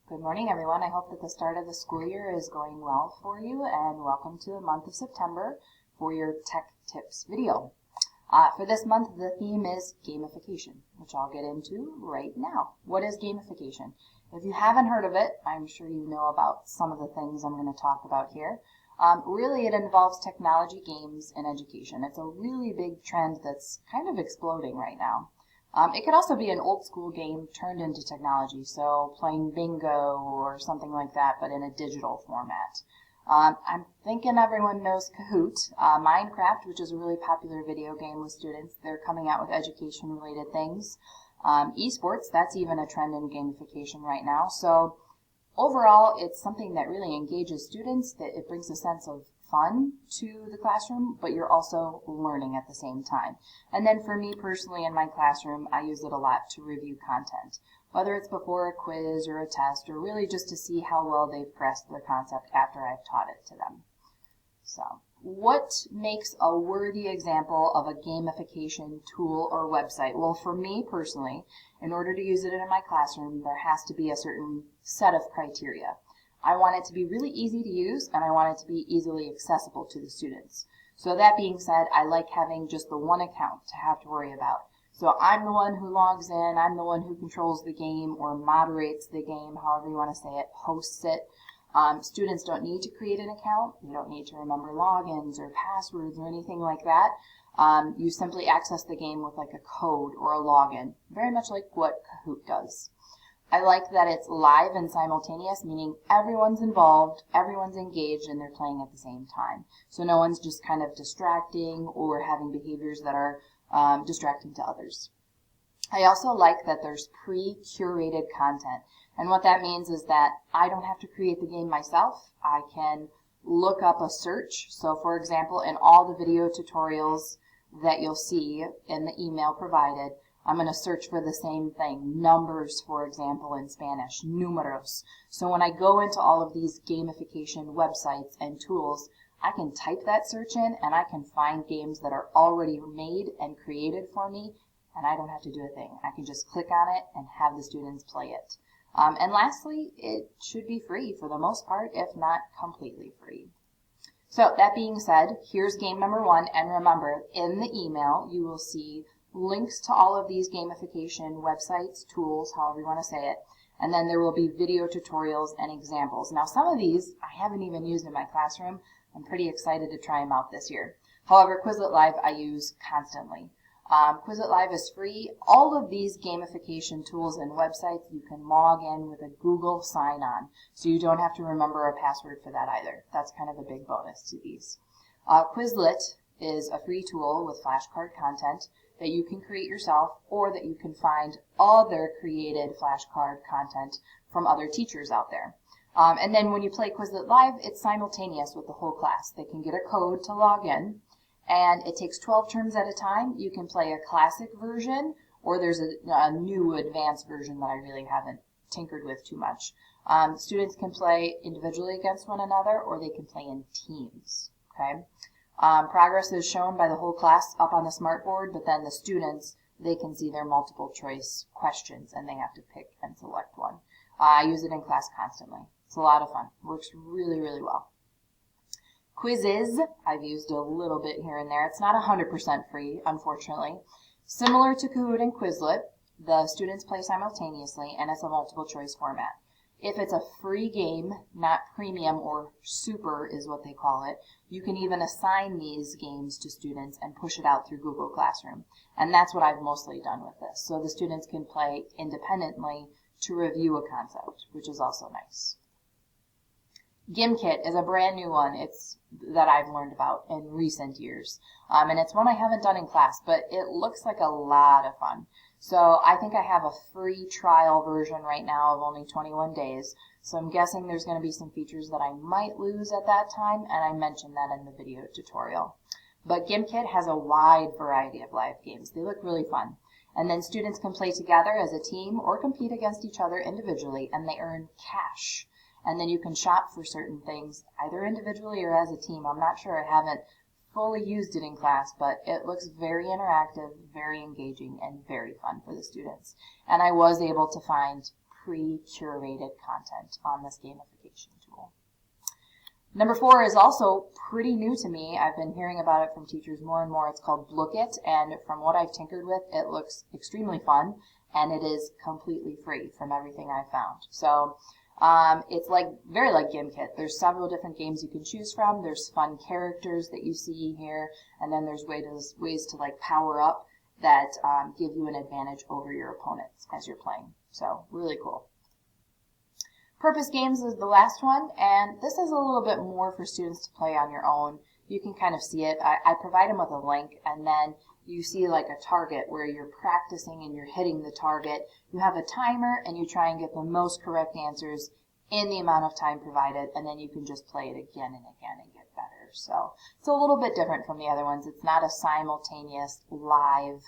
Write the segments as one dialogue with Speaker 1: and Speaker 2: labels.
Speaker 1: Good morning, everyone. I hope that the start of the school year is going well for you, and welcome to the month of September for your Tech Tips video. For this month, the theme is gamification, which I'll get into right now. What is gamification? If you haven't heard of it, I'm sure you know about some of the things I'm going to talk about here. Really, it involves technology, games, and education. It's a really big trend that's kind of exploding right now. It could also be an old school game turned into technology, so playing bingo or something like that, but in a digital format. I'm thinking everyone knows Kahoot. Minecraft, which is a really popular video game with students, they're coming out with education-related things. Esports, that's even a trend in gamification right now. So overall, it's something that really engages students, that it brings a sense of fun to the classroom, but you're also learning at the same time. And then for me personally in my classroom, I use it a lot to review content, whether it's before a quiz or a test, or really just to see how well they've grasped the concept after I've taught it to them. So, what makes a worthy example of a gamification tool or website? Well, for me personally, in order to use it in my classroom, there has to be a certain set of criteria. I want it to be really easy to use, and I want it to be easily accessible to the students. So that being said, I like having just the one account to have to worry about. So I'm the one who logs in, I'm the one who controls the game or moderates the game, however you want to say it, hosts it. Students don't need to create an account. You don't need to remember logins or passwords or anything like that. You simply access the game with like a code or a login, very much like what Kahoot does. I like that it's live and simultaneous, meaning everyone's involved, everyone's engaged, and they're playing at the same time. So no one's just kind of distracting or having behaviors that are distracting to others. I also like that there's pre-curated content. And what that means is that I don't have to create the game myself. I can look up a search. So for example, in all the video tutorials that you'll see in the email provided, I'm going to search for the same thing, numbers, for example, in Spanish, números. So when I go into all of these gamification websites and tools, I can type that search in and I can find games that are already made and created for me, and I don't have to do a thing. I can just click on it and have the students play it. And lastly, it should be free for the most part, if not completely free. So that being said, here's game number 1, and remember, in the email you will see links to all of these gamification websites, tools, however you want to say it, and then there will be video tutorials and examples. Now some of these I haven't even used in my classroom. I'm pretty excited to try them out this year. However, Quizlet Live I use constantly. Quizlet Live is free. All of these gamification tools and websites you can log in with a Google sign-on, so you don't have to remember a password for that either. That's kind of a big bonus to these. Quizlet is a free tool with flashcard content that you can create yourself, or that you can find other created flashcard content from other teachers out there. And then when you play Quizlet Live, it's simultaneous with the whole class. They can get a code to log in, and it takes 12 turns at a time. You can play a classic version, or there's a new advanced version that I really haven't tinkered with too much. Students can play individually against one another, or they can play in teams. Okay. Progress is shown by the whole class up on the smartboard, but then the students, they can see their multiple choice questions and they have to pick and select one. I use it in class constantly. It's a lot of fun. Works really, really well. Quizzes, I've used a little bit here and there. It's not 100% free, unfortunately. Similar to Kahoot and Quizlet, the students play simultaneously, and it's a multiple choice format. If it's a free game, not premium or super is what they call it, you can even assign these games to students and push it out through Google Classroom. And that's what I've mostly done with this. So the students can play independently to review a concept, which is also nice. Gimpkid is a brand new one that I've learned about in recent years. And it's one I haven't done in class, but it looks like a lot of fun. So I think I have a free trial version right now of only 21 days. So I'm guessing there's going to be some features that I might lose at that time, and I mentioned that in the video tutorial. But Gimpkid has a wide variety of live games. They look really fun. And then students can play together as a team or compete against each other individually, and they earn cash. And then you can shop for certain things, either individually or as a team. I'm not sure, I haven't fully used it in class, but it looks very interactive, very engaging, and very fun for the students. And I was able to find pre-curated content on this gamification tool. Number 4 is also pretty new to me. I've been hearing about it from teachers more and more. It's called Blookit, and from what I've tinkered with, it looks extremely fun, and it is completely free from everything I've found. So it's very like Gimpkid. There's several different games you can choose from. There's fun characters that you see here, and then there's ways to like power up that give you an advantage over your opponents as you're playing. So really cool. Purpose games is the last one, and this is a little bit more for students to play on your own. You can kind of see it. I provide them with a link, and then you see like a target where you're practicing and you're hitting the target. You have a timer, and you try and get the most correct answers in the amount of time provided, and then you can just play it again and again and get better. So it's a little bit different from the other ones. It's not a simultaneous live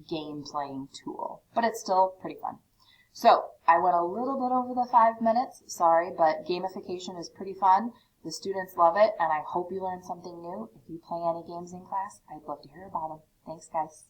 Speaker 1: game playing tool, but it's still pretty fun. So I went a little bit over the 5 minutes, sorry, but gamification is pretty fun. The students love it, and I hope you learned something new. If you play any games in class, I'd love to hear about them. Thanks, guys.